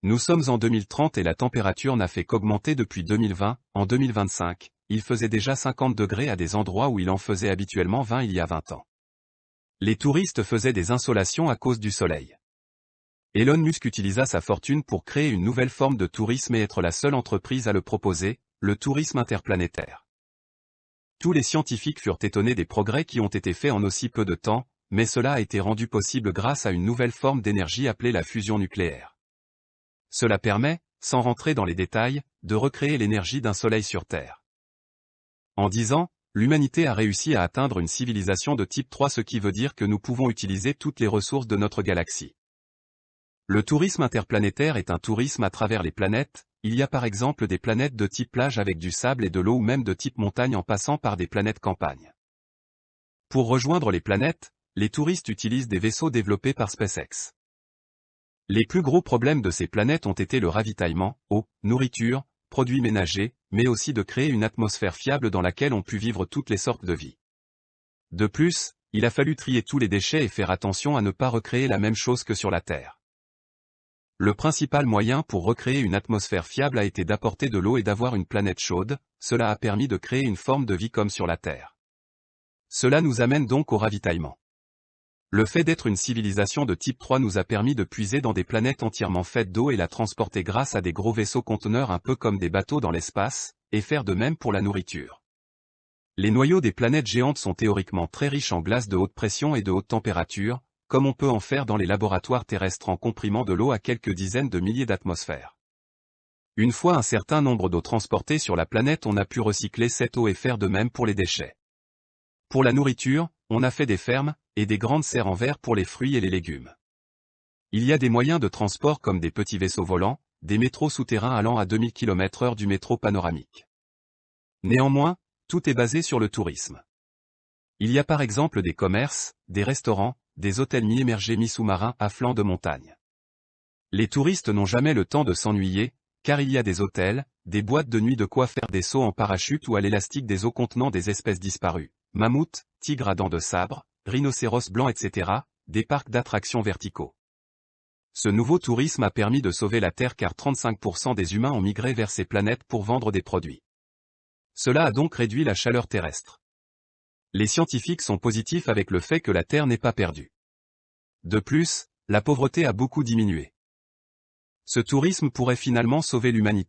Nous sommes en 2030 et la température n'a fait qu'augmenter depuis 2020, en 2025, il faisait déjà 50 degrés à des endroits où il en faisait habituellement 20 il y a 20 ans. Les touristes faisaient des insolations à cause du soleil. Elon Musk utilisa sa fortune pour créer une nouvelle forme de tourisme et être la seule entreprise à le proposer, le tourisme interplanétaire. Tous les scientifiques furent étonnés des progrès qui ont été faits en aussi peu de temps, mais cela a été rendu possible grâce à une nouvelle forme d'énergie appelée la fusion nucléaire. Cela permet, sans rentrer dans les détails, de recréer l'énergie d'un soleil sur Terre. En 10 ans, l'humanité a réussi à atteindre une civilisation de type 3, ce qui veut dire que nous pouvons utiliser toutes les ressources de notre galaxie. Le tourisme interplanétaire est un tourisme à travers les planètes. Il y a par exemple des planètes de type plage avec du sable et de l'eau ou même de type montagne en passant par des planètes campagne. Pour rejoindre les planètes, les touristes utilisent des vaisseaux développés par SpaceX. Les plus gros problèmes de ces planètes ont été le ravitaillement, eau, nourriture, produits ménagers, mais aussi de créer une atmosphère fiable dans laquelle on put vivre toutes les sortes de vie. De plus, il a fallu trier tous les déchets et faire attention à ne pas recréer la même chose que sur la Terre. Le principal moyen pour recréer une atmosphère fiable a été d'apporter de l'eau et d'avoir une planète chaude, cela a permis de créer une forme de vie comme sur la Terre. Cela nous amène donc au ravitaillement. Le fait d'être une civilisation de type 3 nous a permis de puiser dans des planètes entièrement faites d'eau et la transporter grâce à des gros vaisseaux conteneurs un peu comme des bateaux dans l'espace, et faire de même pour la nourriture. Les noyaux des planètes géantes sont théoriquement très riches en glace de haute pression et de haute température, comme on peut en faire dans les laboratoires terrestres en comprimant de l'eau à quelques dizaines de milliers d'atmosphères. Une fois un certain nombre d'eau transportée sur la planète, on a pu recycler cette eau et faire de même pour les déchets. Pour la nourriture, on a fait des fermes, et des grandes serres en verre pour les fruits et les légumes. Il y a des moyens de transport comme des petits vaisseaux volants, des métros souterrains allant à 2000 km/h du métro panoramique. Néanmoins, tout est basé sur le tourisme. Il y a par exemple des commerces, des restaurants, des hôtels mi-émergés mi-sous-marins à flanc de montagne. Les touristes n'ont jamais le temps de s'ennuyer, car il y a des hôtels, des boîtes de nuit, de quoi faire des sauts en parachute ou à l'élastique des eaux contenant des espèces disparues, mammouths, tigres à dents de sabre, rhinocéros blancs etc., des parcs d'attractions verticaux. Ce nouveau tourisme a permis de sauver la Terre car 35% des humains ont migré vers ces planètes pour vendre des produits. Cela a donc réduit la chaleur terrestre. Les scientifiques sont positifs avec le fait que la Terre n'est pas perdue. De plus, la pauvreté a beaucoup diminué. Ce tourisme pourrait finalement sauver l'humanité.